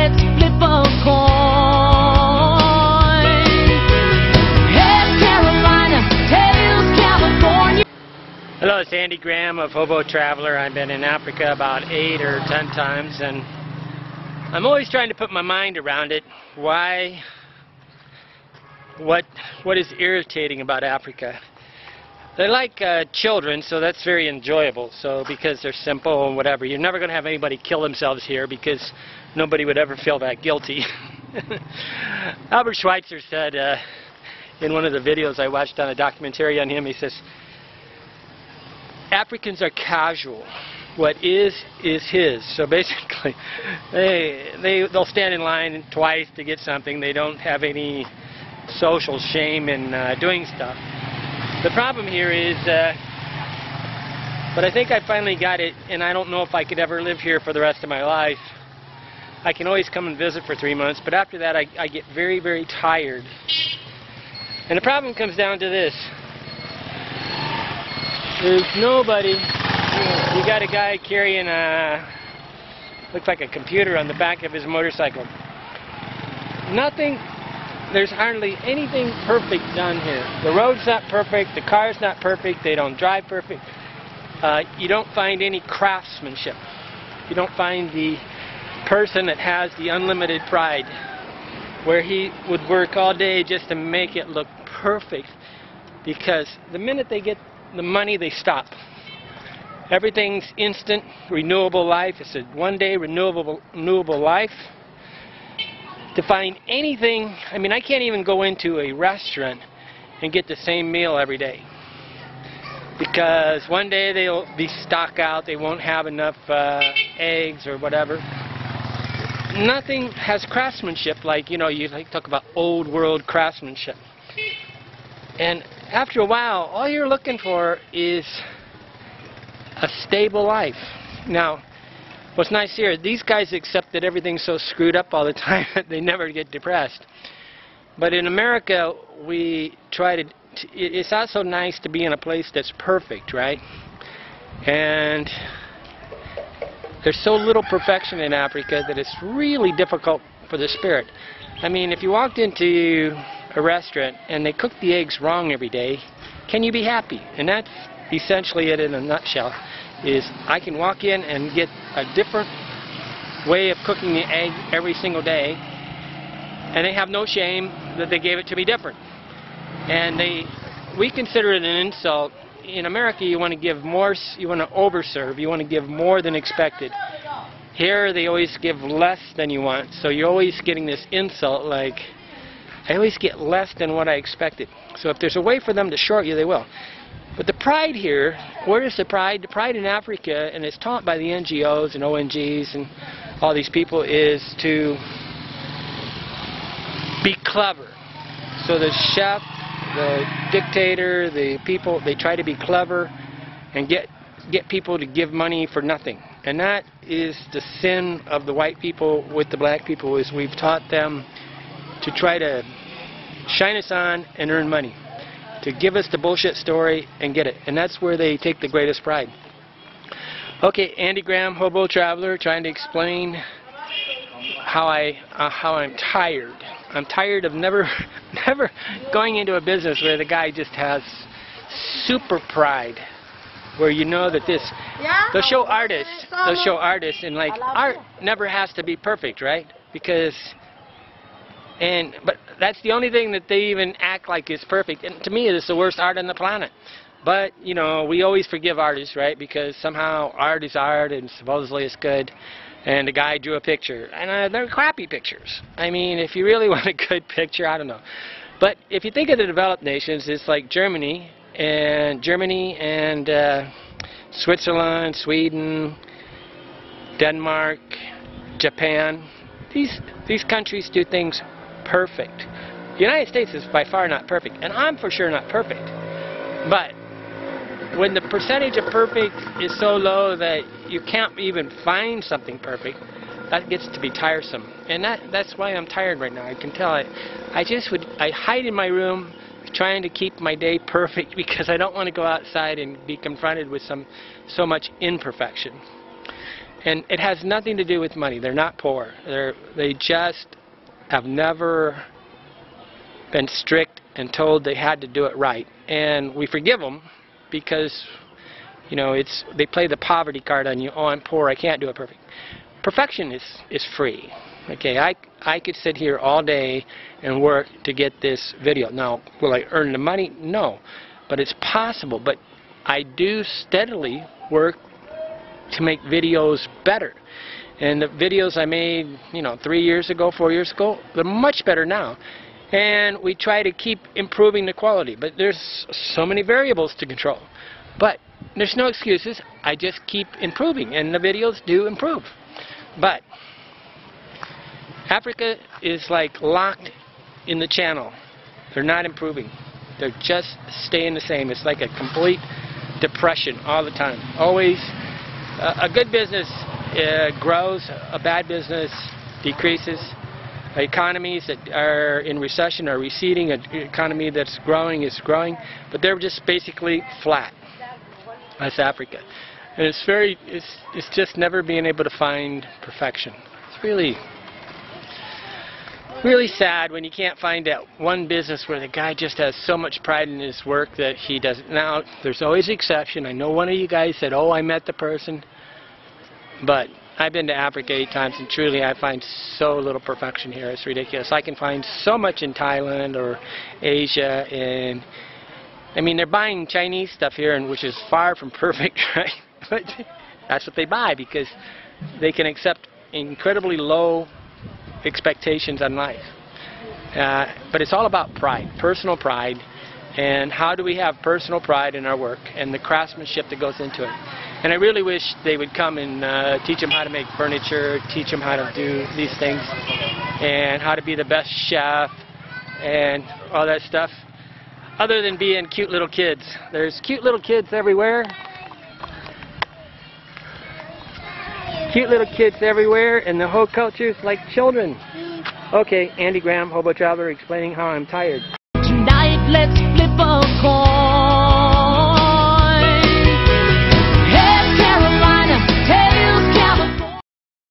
let's flip a coin. Heads Carolina, tails California. Hello, it's Andy Graham of Hobo Traveler. I've been in Africa about 8 or 10 times, and I'm always trying to put my mind around it. Why? What is irritating about Africa? They're like children, so that's very enjoyable. So because they're simple and whatever, you're never going to have anybody kill themselves here because nobody would ever feel that guilty. Albert Schweitzer said in one of the videos I watched on a documentary on him, he says, Africans are casual. What is his. So basically, they'll stand in line twice to get something. They don't have any social shame in doing stuff. The problem here is, but I think I finally got it, and I don't know if I could ever live here for the rest of my life. I can always come and visit for 3 months, but after that I get very, very tired. And the problem comes down to this. There's nobody. You got a guy carrying looks like a computer on the back of his motorcycle. Nothing. There's hardly anything perfect done here. The road's not perfect, the car's not perfect, they don't drive perfect. You don't find any craftsmanship. You don't find the person that has the unlimited pride, where he would work all day just to make it look perfect, because the minute they get the money, they stop. Everything's instant, renewable life. It's a one-day renewable life. To find anything, I mean, I can't even go into a restaurant and get the same meal every day, because one day they'll be stock out, they won't have enough eggs or whatever. Nothing has craftsmanship like, you know, you like talk about old world craftsmanship. And after a while, all you're looking for is a stable life. Now, what's nice here, these guys accept that everything's so screwed up all the time that they never get depressed. But in America, we try to, it's also nice to be in a place that's perfect, right? And there's so little perfection in Africa that it's really difficult for the spirit. I mean, if you walked into a restaurant and they cook the eggs wrong every day, can you be happy? And that's essentially it in a nutshell. Is I can walk in and get a different way of cooking the egg every single day, and they have no shame that they gave it to me different. And we consider it an insult. In America, you want to give more, you want to overserve, you want to give more than expected. Here, they always give less than you want, so you're always getting this insult like, I always get less than what I expected. So if there's a way for them to short you, they will. But the pride here, where is the pride? The pride in Africa, and it's taught by the NGOs and ONGs and all these people, is to be clever. So the chef, the dictator, the people, they try to be clever and get people to give money for nothing. And that is the sin of the white people with the black people, is we've taught them to try to shine us on and earn money, to give us the bullshit story and get it. And that's where they take the greatest pride. Okay, Andy Graham, Hobo Traveler, trying to explain how I'm tired. I'm tired of never going into a business where the guy just has super pride, where you know that this, they'll show artists, and like, art never has to be perfect, right? Because, but that's the only thing that they even act like is perfect. And to me, it's the worst art on the planet. But, you know, we always forgive artists, right? Because somehow art is art and supposedly it's good. And the guy drew a picture. And they're crappy pictures. I mean, if you really want a good picture, I don't know. But if you think of the developed nations, it's like Germany and Switzerland, Sweden, Denmark, Japan. These countries do things perfect. The United States is by far not perfect, and I'm for sure not perfect. But when the percentage of perfect is so low that you can't even find something perfect, that gets to be tiresome. And that's why I'm tired right now. I can tell it. I hide in my room trying to keep my day perfect because I don't want to go outside and be confronted with so much imperfection. And it has nothing to do with money. They're not poor. They just have never been strict and told they had to do it right. And we forgive them because, you know, they play the poverty card on you. Oh, I'm poor, I can't do it perfect. Perfection is free. Okay, I could sit here all day and work to get this video. Now, will I earn the money? No. But it's possible. But I do steadily work to make videos better. And the videos I made, you know, 3 years ago, 4 years ago, they're much better now. And we try to keep improving the quality. But there's so many variables to control. But there's no excuses. I just keep improving. And the videos do improve. But Africa is like locked in the channel. They're not improving. They're just staying the same. It's like a complete depression all the time. Always a good business grows, a bad business decreases. Economies that are in recession are receding. An economy that's growing is growing. But they're just basically flat. That's Africa. And it's just never being able to find perfection. It's really sad when you can't find that one business where the guy just has so much pride in his work that he does it. Now, there's always an exception. I know one of you guys said, oh, I met the person. But I've been to Africa 8 times, and truly I find so little perfection here. It's ridiculous. I can find so much in Thailand or Asia, and I mean, they're buying Chinese stuff here, and which is far from perfect, right? But that's what they buy because they can accept incredibly low expectations on life. But it's all about pride, personal pride, and how do we have personal pride in our work and the craftsmanship that goes into it. And I really wish they would come and teach them how to make furniture, teach them how to do these things, and how to be the best chef and all that stuff, other than being cute little kids. There's cute little kids everywhere. Cute little kids everywhere, and the whole culture is like children. Okay, Andy Graham, Hobo Traveler, explaining how I'm tired. Tonight, let's